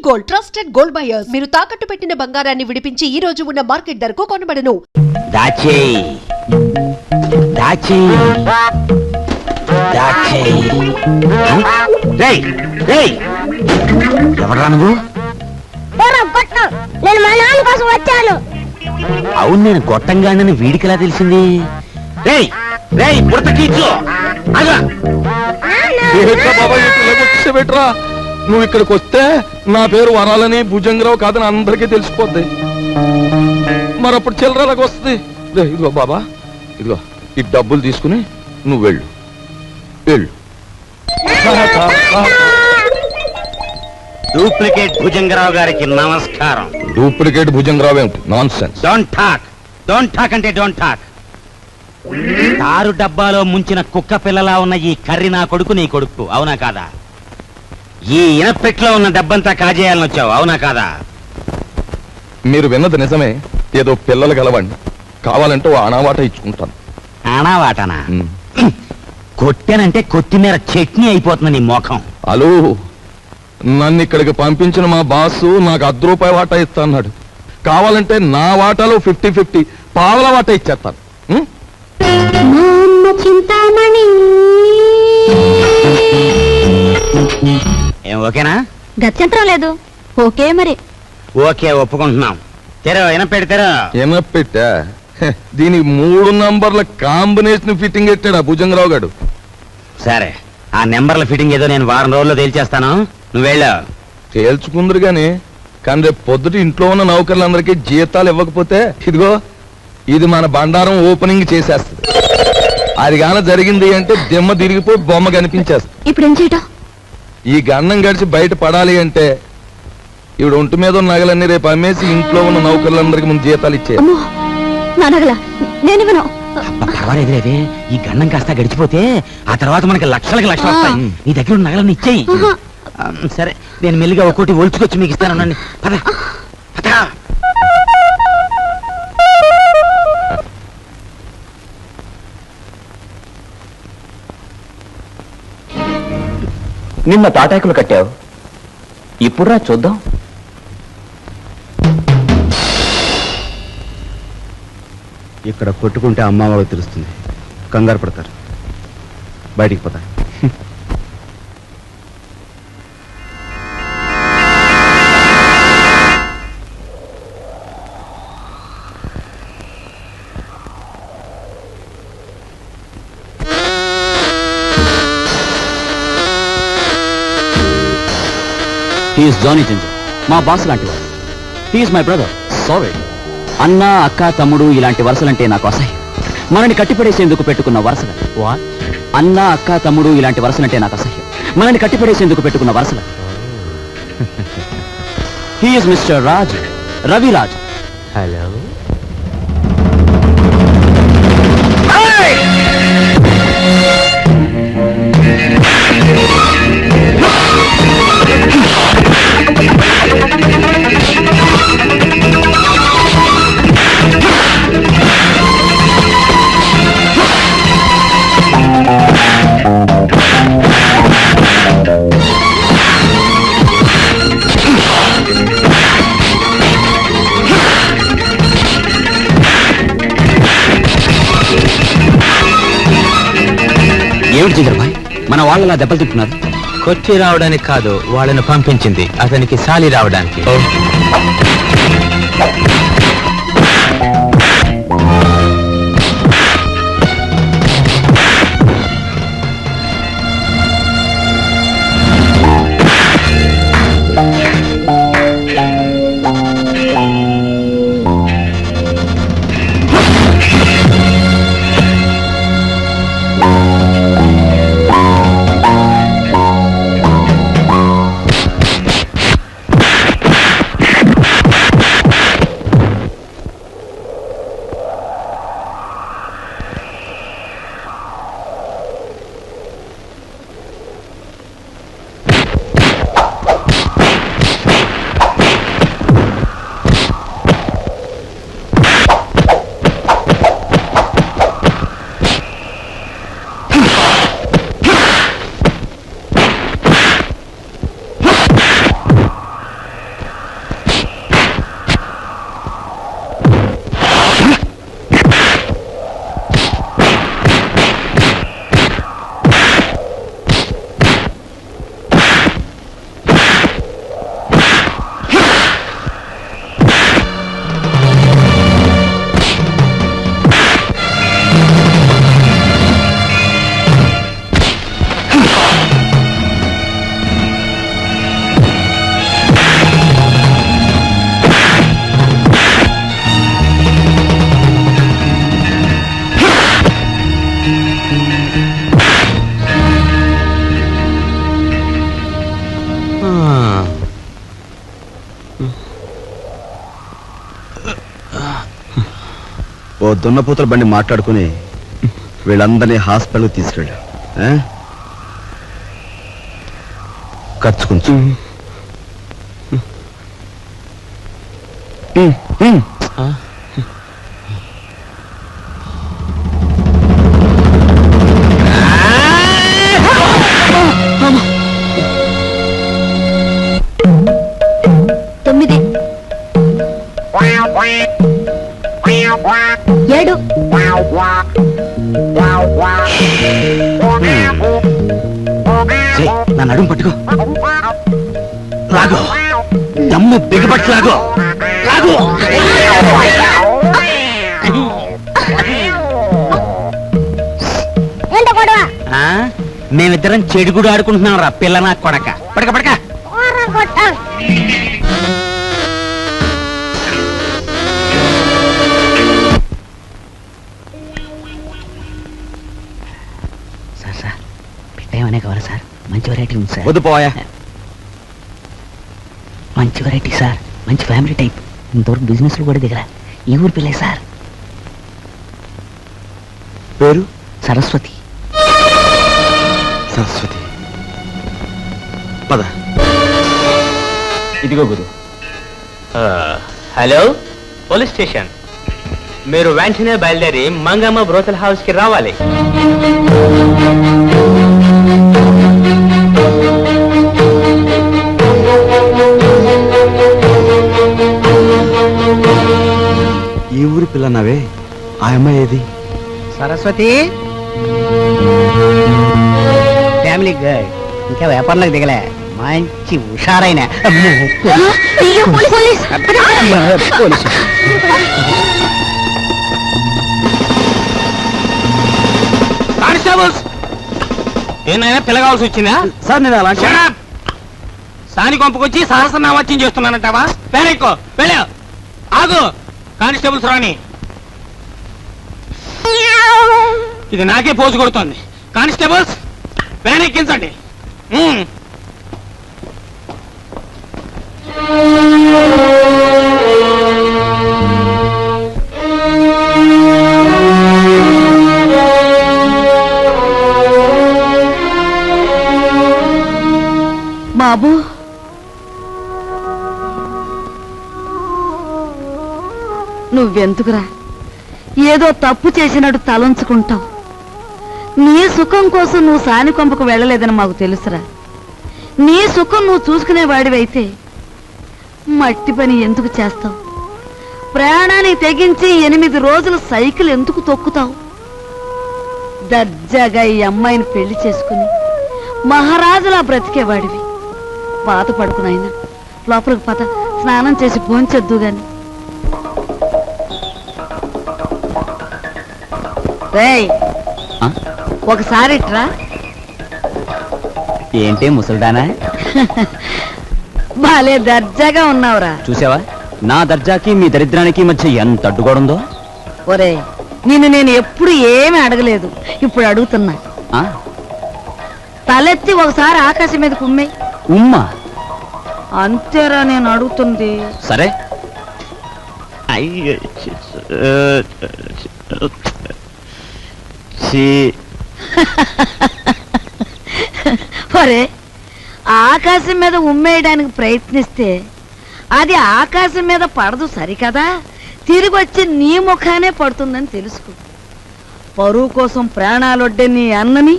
Gold, trusted gold buyers. మీరు తాకట్టు పెట్టిన బంగారాన్ని విడిపించి ఈ రోజు ఉన్న మార్కెట్ ధరకు కొనబడను. ఎవరా నువ్వు? నేను మా నాన్న కోసం వచ్చాను. అవును, నేను గొట్టంగానని వీడికిలా తెలిసింది? నువ్వు ఇక్కడికి వస్తే నా పేరు వరాలని భుజంగరావు కాదని అందరికీ తెలిసిపోద్ది. మరప్పుడు చిల్లరలాగా వస్తుంది. ఇదిగో బాబా, ఇదిగో ఈ డబ్బులు తీసుకుని నువ్వు వెళ్ళు. డూప్లికేట్ భుజంగరావు గారికి నమస్కారం. డూప్లికేట్ భుజంగరావు ఏమిటి? Non sense. డోంట్ టాక్ అంటే డోంట్ టాక్. తారు డబ్బాలో ముంచిన కుక్క పిల్లలా ఉన్న ఈ కర్రి నా కొడుకు, నీ కొడుకు, అవునా కాదా? ఈ ఇనపెట్లో ఉన్న డబ్బంతా కాజేయాలని వచ్చావు, అవునా కాదా? మీరు విన్నది నిజమే. ఏదో పిల్లలు గలవండి, కావాలంటే ఓ అనావాట ఇచ్చుకుంటాను. అనావాటనా? కొట్టానంటే కొత్తిమీర చట్నీ అయిపోతుంది నీ మోఖం. హలో, నన్ను ఇక్కడికి పంపించిన మా బాసు నాకు ₹10 వాటా ఇస్తా అన్నాడు. కావాలంటే నా వాటాలో 50-50 పావల వాటా ఇచ్చేస్తాను. ఏం ఓకేనా? గత్యంతరం లేదు. ఓకే మరి. ఓకే, ఒప్పుకుంటున్నాం. పెట్టా దీనికి 3 నంబర్ల కాంబినేషన్ ఫిట్టింగ్ పెట్టాడు ఆ భుజంగరావు గారు. సరే, ఆ నెంబర్ల ఫిట్టింగ్ ఏదో నేను వారం రోజుల్లో తేల్చేస్తాను, నువ్వు వెళ్ళా. తేల్చుకుందరు గాని, కానీ రేపు పొద్దుట ఇంట్లో ఉన్న నౌకర్లందరికీ జీతాలు ఇవ్వకపోతే ఇదిగో ఇది మన బండారం ఓపెనింగ్ చేసేస్తుంది. అది గాన జరిగింది అంటే దిమ్మ తిరిగిపోయి బొమ్మ కనిపించేస్తుంది. ఇప్పుడు ఏం చేయటం? ఈ గన్నం గడిచి బయట పడాలి అంటే ఇవిడ ఒంటి మీద ఉన్న నగలన్నీ రేపు అమ్మేసి ఇంట్లో ఉన్న నౌకర్లందరికీ ముందు జీతాలు ఇచ్చే. పర్వాలేదులేదే, ఈ గన్నం కాస్త గడిచిపోతే ఆ తర్వాత మనకి లక్షలకి లక్షలు వస్తాయి. నీ దగ్గర ఉన్న నగలన్నీ ఇచ్చేయి. సరే, నేను మెల్లిగా ఒక్కోటి ఒలుచుకొచ్చి మీకు ఇస్తాను. పద పద. నిన్న తాటాకులు కట్టావు, ఇప్పుడురా చూద్దాం. ఇక్కడ కొట్టుకుంటే అమ్మ వాళ్ళకి తెలుస్తుంది, కంగారు పడతారు, బయటికి పోతారు. హీఈస్ జానీ జింజర్, మా బాస్ లాంటి వాడు. He's my brother. సారీ. అన్న, అక్క, తమ్ముడు ఇలాంటి వరుసలంటే నాకు అసహ్యం. మనని కట్టిపడేసేందుకు పెట్టుకున్న వరుసలు. అన్న, అక్క, తమ్ముడు ఇలాంటి వరుసలంటే నాకు అసహ్యం. మనని కట్టిపడేసేందుకు పెట్టుకున్న వరుసలు. He's Mr Raj, Raviraj. Hello. ఏమిటి జింజర్ భాయ్, మన వాళ్ళలా దెబ్బలు తింటున్నారు? కొచ్చి రావడానికి కాదు, వాళ్ళని పంపించింది అతనికి సాలి రావడానికి. ఓ దున్నపోతుల బండి మాట్లాడుకుని వీళ్ళందరినీ హాస్పిటల్కి తీసుకెళ్ళు. ఖర్చు కొంచెం. తొమ్మిది 7 నా నడుము పట్టుకో, లాగో, దమ్ము బిగపట్టి లాగో, లాగో. మేమిద్దరం చెడుగుడు ఆడుకుంటున్నాం రా పిల్ల నా కొడక. పడక పడక. సార్ సార్ పెట్టేమనే కావాలి సార్? మంచి వెరైటీ ఉంది సార్. వద్దు పోయా. మంచి వెరైటీ సార్, మంచి ఫ్యామిలీ టైప్. ఇంతవరకు బిజినెస్ కూడా దిగరా. ఈ ఊరు పిల్లే సార్. పేరు సరస్వతి. సరస్వతి. పద. ఇదిగో గురు. Hello, police station. మీరు వెంటనే బయలుదేరి మంగమ్మ బ్రోతల్ హౌస్ కి రావాలి. ఈ ఊరి పిల్లన్నావే, ఆ అమ్మాయి ఏది? Saraswati family girl. ఇంకా వ్యాపారంలోకి దిగలే. మంచి హుషారైన కానిస్టేబుల్స్. ఏమైనా పిల్లగాల్సి వచ్చిందా సార్? నేను అలా సాని కొంపకొచ్చి సహస్రనామాచ్యం చేస్తున్నానంటావా? పేరెక్కో వెళ్ళా. ఆగు. కానిస్టేబుల్స్ రాని. ఇది నాకే పోజు కొడుతోంది. కానిస్టేబుల్స్ వ్యాన్ ఎక్కించండి. బాబు, నువ్వెందుకురా ఏదో తప్పు చేసినట్టు తలంచుకుంటావు? నీ సుఖం కోసం నువ్వు సాని కొంపకు వెళ్ళలేదని మాకు తెలుసురా. నీ సుఖం నువ్వు చూసుకునేవాడివైతే మట్టి పని ఎందుకు చేస్తావు? ప్రయాణాన్ని తెగించి 8 రోజులు సైకిల్ ఎందుకు తొక్కుతావు? దర్జాగా ఈ అమ్మాయిని పెళ్లి చేసుకుని మహారాజులా బ్రతికేవాడివి. బాధపడుకునైనా లోపలికి పద, స్నానం చేసి భోంచొద్దు గాని. రేయ్, ఒకసారి ఇట్రా. ఏంటి ముసల్దానా? బాలే దర్జాగా ఉన్నావురా. చూసావా నా దర్జాకి మీ దరిద్రానికి మధ్య ఎంత అడ్డుగోడుందో? ఒరే, నిన్ను నేను ఎప్పుడు ఏమీ అడగలేదు, ఇప్పుడు అడుగుతున్నా. తలెత్తి ఒకసారి ఆకాశం మీద కుమ్మే. ఉమ్మా? అంతేరా నేను అడుగుతుంది. సరే. ఒరే, ఆకాశం మీద ఉమ్మేయడానికి ప్రయత్నిస్తే అది ఆకాశం మీద పడదు సరికదా, తిరిగి వచ్చి నీ ముఖానే పడుతుందని తెలుసుకో. పరువు కోసం ప్రాణాలొడ్డే నీ అన్నని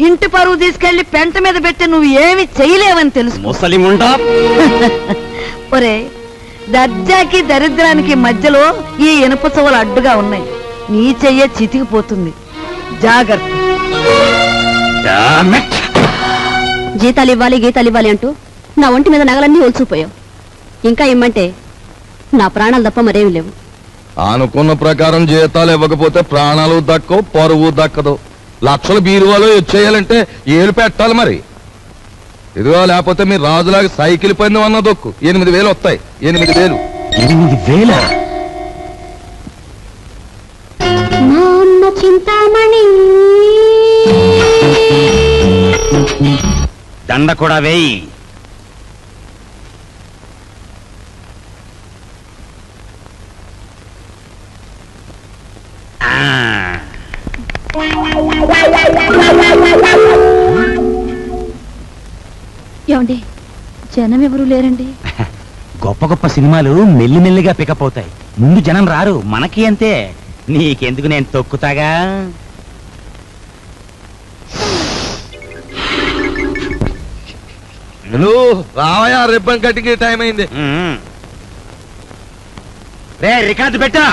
ఇంటి పరువు తీసుకెళ్లి పెంట మీద పెట్టి నువ్వు ఏమి చేయలేవని తెలుసు. ముసలిముండా. ఒరే, దర్జాకి దరిద్రానికి మధ్యలో ఈ ఇనుప చెవులు అడ్డుగా ఉన్నాయి. నీ చెయ్యే చితికిపోతుంది, జాగ్రత్త. జీతాలు ఇవ్వాలి, గీతాలు ఇవ్వాలి అంటూ నా ఒంటి మీద నగలన్నీ ఒలిచిపోయావు. ఇంకా ఇమ్మంటే నా ప్రాణాలు తప్ప మరేమి లేవు. అనుకున్న ప్రకారం జీతాలు ఇవ్వకపోతే ప్రాణాలు దక్కవు, పరువు దక్కదు. లక్షలు బీరువాలో వచ్చేయాలంటే ఏలు పెట్టాలి మరి. ఇదిగో, లేకపోతే మీరు రాజులాగా సైకిల్ పందెం అన్న దొక్కు. 8,000 వస్తాయి. 8,000. 8,000? చింతామణి దండ కూడా వేయి. ఏమండి జనం ఎవరు లేరండి? గొప్ప గొప్ప సినిమాలు మెల్లిమెల్లిగా పికప్ అవుతాయి. ముందు జనం రారు, మనకి అంతే. నీకెందుకు, నేను తొక్కుతాగా. రావయా, రిబ్బన్ కట్టింగ్ టైం అయింది. రే రికార్డు పెట్టా.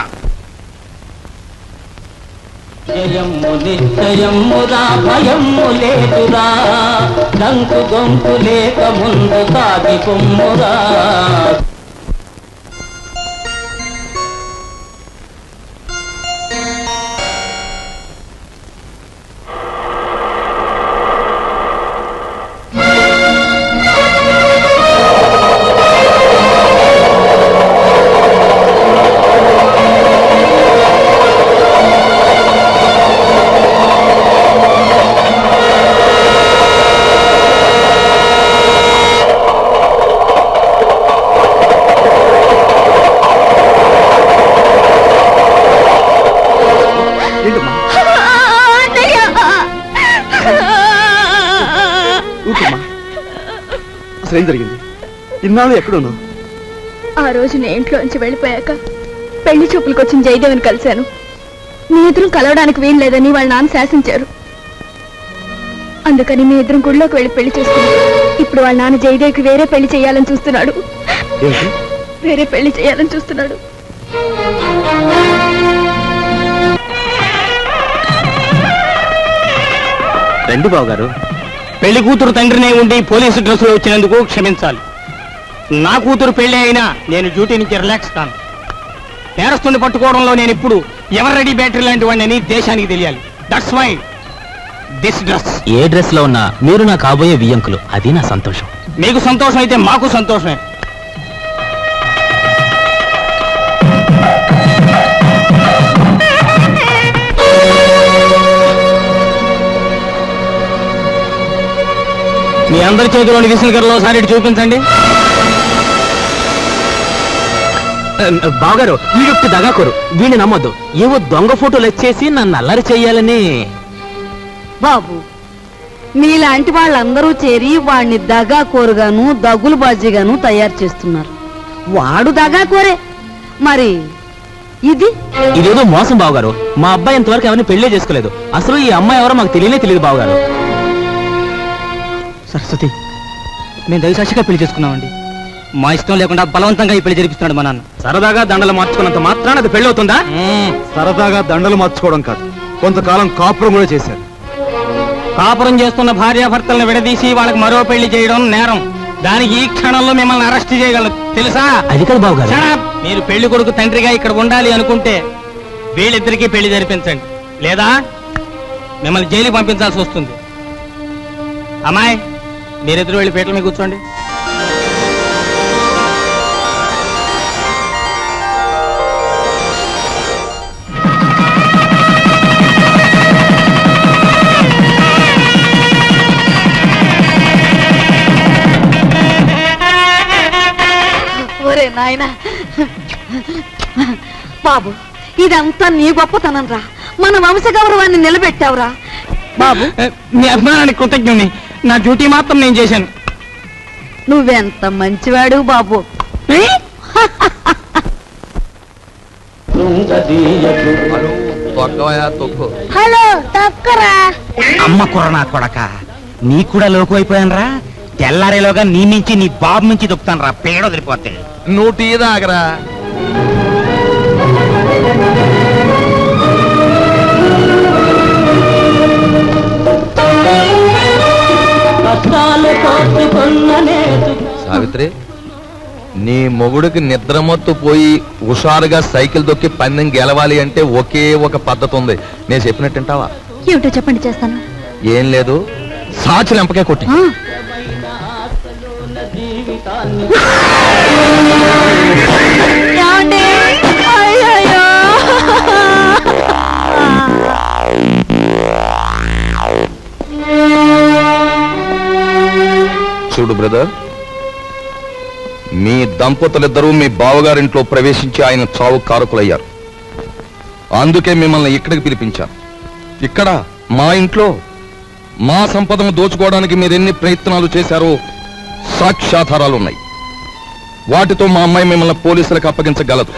జయము నిశ్చయమురా భయము లేదురా, దంకు గొంతు లేక ముందు సాగి కొమ్మురా. ఏం జరిగింది? ఇన్నాళ్ళు ఎక్కడున్నావు? ఆ రోజు నేను ఇంట్లోంచి వెళ్ళిపోయాక పెళ్లి చూపులకు వచ్చిన జయదేవిని కలిశాను. మీ ఇద్దరం కలవడానికి వీలు లేదని వాళ్ళ నాన్న శాసించారు. అందుకని మీ ఇద్దరం గుడిలోకి వెళ్ళి పెళ్లి చేసుకున్నాం. ఇప్పుడు వాళ్ళ నాన్న జయదేవికి వేరే పెళ్లి చేయాలని చూస్తున్నాడు. వేరే పెళ్లి చేయాలని చూస్తున్నాడు. రండి బాబు గారు. పెళ్లి కూతురు తండ్రినే ఉండి పోలీసు డ్రెస్సులో వచ్చినందుకు క్షమించాలి. నా కూతురు పెళ్లి అయినా నేను డ్యూటీ నుంచి రిలాక్స్ కాను. నేరస్తుని పట్టుకోవడంలో నేను ఇప్పుడు ఎవర్ రెడీ బ్యాటరీ లాంటి వాడిని దేశానికి తెలియాలి. That's why this dress. ఏ డ్రెస్ లో ఉన్నా మీరు నా కాబోయే వియ్యంకులు, అది నా సంతోషం. మీకు సంతోషం అయితే మాకు సంతోషమే. మీ అందరి చేతిలోని విసిల్ గర్రలో ఒకసారి చూపించండి. బావగారు, వీడొట్టి దగాకోరు, వీడిని నమ్మొద్దు. ఏవో దొంగ ఫోటోలు వచ్చేసి నన్ను అల్లరి చెయ్యాలని. బాబు, మీలాంటి వాళ్ళందరూ చేరి వాడిని దగాకోరుగాను దగులు బాజీగాను తయారు చేస్తున్నారు. వాడు దగాకోరే, మరి ఇదేదో మోసం బావగారు. మా అబ్బాయి ఇంతవరకు ఎవరిని పెళ్లే చేసుకోలేదు. అసలు ఈ అమ్మాయి ఎవరో మాకు తెలియనే తెలియదు బావగారు. సరస్వతి, మేము దయసాక్షిగా పెళ్లి చేసుకున్నామండి. మా ఇష్టం లేకుండా బలవంతంగా ఈ పెళ్లి జరిపిస్తున్నాడు మా నాన్న. సరదాగా దండలు మార్చుకున్నంత మాత్రాన అది పెళ్లి అవుతుందా? సరదాగా దండలు మార్చుకోవడం కాదు, కొంతకాలం కాపురం కూడా చేశారు. కాపురం చేస్తున్న భార్యాభర్తలను విడదీసి వాళ్ళకి మరో పెళ్లి చేయడం నేరం. దానికి ఈ క్షణంలో మిమ్మల్ని అరెస్ట్ చేయగలరు, తెలుసా? అది కదా బావగారు. మీరు పెళ్లి కొడుకు తండ్రిగా ఇక్కడ ఉండాలి అనుకుంటే వీళ్ళిద్దరికీ పెళ్లి జరిపించండి, లేదా మిమ్మల్ని జైలుకి పంపించాల్సి వస్తుంది. అమ్మాయి, మీరిద్దరు వెళ్ళి పీటల మీద కూర్చోండి. ఒరే నాయనా, బాబు ఇదంతా నీ గొప్పతనం రా. మన వంశ గౌరవాన్ని నిలబెట్టావురా బాబు. మీ అభిమానానికి కృతజ్ఞుని. నా డ్యూటీ మాత్రం నేను చేశాను. నువ్వెంత మంచివాడు బాబు. హలో తక్కరా. అమ్మ కుర్రనా కొడక, నీ కూడా లోకు అయిపోయానరా. తెల్లారేలోగా నీ మించి నీ బాబు మించి దొక్కుతాను రా, పేడ వదిలిపోతే. నువ్వు టీ తాగరా. సావిత్రి, నీ మొగుడికి నిద్రమత్తు పోయి హుషారుగా సైకిల్ దొక్కి పందెం గెలవాలి అంటే ఒకే ఒక పద్ధతి ఉంది. నేను చెప్పినట్టుంటావా? ఏమిటో చెప్పండి, చేస్తాను. ఏం లేదు, సాచి లెంపకే కొట్టి. చూడు బ్రదర్, మీ దంపతులిద్దరూ మీ బావగారింట్లో ప్రవేశించి ఆయన చావు కారకులయ్యారు. అందుకే మిమ్మల్ని ఇక్కడికి పిలిపించాను. ఇక్కడ మా ఇంట్లో మా సంపదను దోచుకోవడానికి మీరెన్ని ప్రయత్నాలు చేశారో సాక్ష్యాధారాలున్నాయి. వాటితో మా అమ్మాయి మిమ్మల్ని పోలీసులకు అప్పగించగలదు.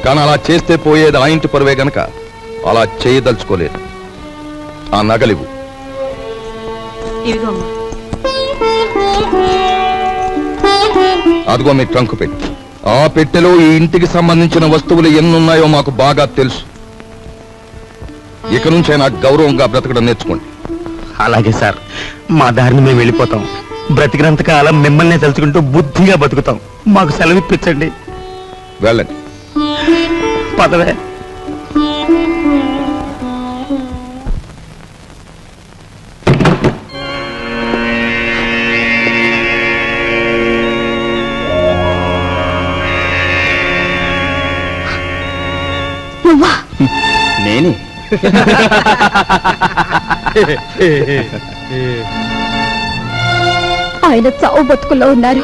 కానీ అలా చేస్తే పోయేది ఆ ఇంటి పరువే గనక అలా చేయదలుచుకోలేదు. ఆ నగలివు. అదిగో మీ ట్రంకు పెట్టి. ఆ పెట్టెలో ఈ ఇంటికి సంబంధించిన వస్తువులు ఎన్నున్నాయో మాకు బాగా తెలుసు. ఇక నుంచే నాకు గౌరవంగా బ్రతకడం నేర్చుకోండి. అలాగే సార్, మా దారిని మేము వెళ్ళిపోతాం. బ్రతికినంత కాలం మిమ్మల్ని తలుచుకుంటూ బుద్ధిగా బతుకుతాం. మాకు సెలవిప్పించండి. వెళ్ళండి. పదవే. నేనే. ఆయన చావు బతుకుల్లో ఉన్నారు.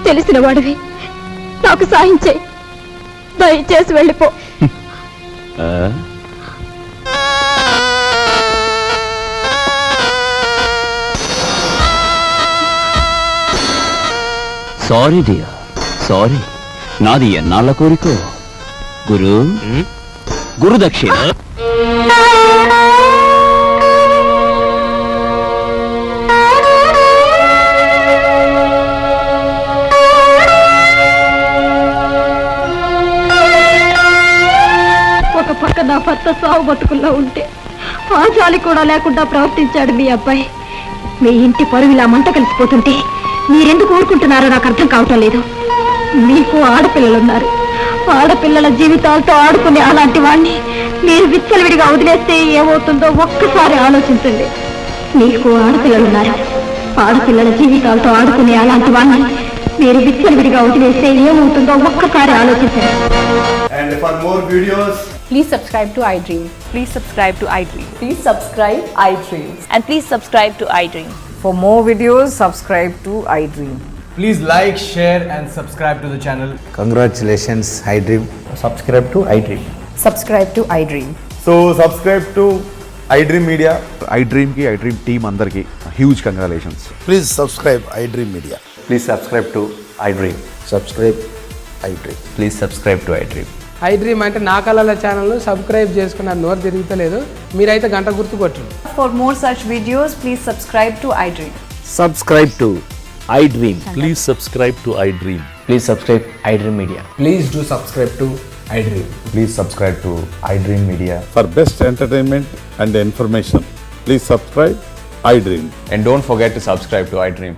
తెలిసిన వాడివి, నాకు సాయం చేయి. దయచేసి వెళ్ళిపో. Sorry dear, sorry. నాది ఎన్నాళ్ళ కోరికో. గురుదక్షిణ. ఒక పక్క నా భర్త సావు బతుకుల్లో ఉంటే ఆచాలి కూడా లేకుండా ప్రవర్తించాడు మీ అబ్బాయి. మీ ఇంటి పరువు ఇలా మంట కలిసిపోతుంటే మీరెందుకు ఊరుకుంటున్నారో నాకు అర్థం కావటం లేదు. మీకు ఆడపిల్లలున్నారు. ఆడపిల్లల జీవితాలతో ఆడుకునే అలాంటి వాణ్ణి మీరు విచ్చలవిడిగా వదిలేస్తే ఏమవుతుందో ఒక్కసారి ఆలోచించండి. మీకు ఆడపిల్లలున్నారు. ఆడపిల్లల జీవితాలతో ఆడుకునే అలాంటి వాణ్ణి మీరు విచ్చలవిడిగా వదిలేస్తే ఏమవుతుందో ఒక్కసారి ఆలోచించండి. And for more videos, please subscribe to iDream. Please subscribe to iDream. Please subscribe iDream. And please subscribe to iDream. For more videos, subscribe to iDream. please like, share and subscribe to the channel. Congratulations, iDream. Subscribe to iDream. Subscribe to iDream. So subscribe to iDream Media. iDream ki iDream team andarki huge congratulations. Please subscribe iDream Media. Please subscribe to iDream. Subscribe iDream. Please subscribe to iDream. iDream అంటే నా కళల channel subscribe చేసుకున్న నోరు తిరుగుతలేదు. మీరైతే గంట గుర్తు కొట్టండి. For more such videos, please subscribe to iDream. Subscribe to iDream. Please subscribe to iDream. Please subscribe iDream Media. Please do subscribe to iDream. Please subscribe to iDream Media. For best entertainment and information, please subscribe iDream. And don't forget to subscribe to iDream.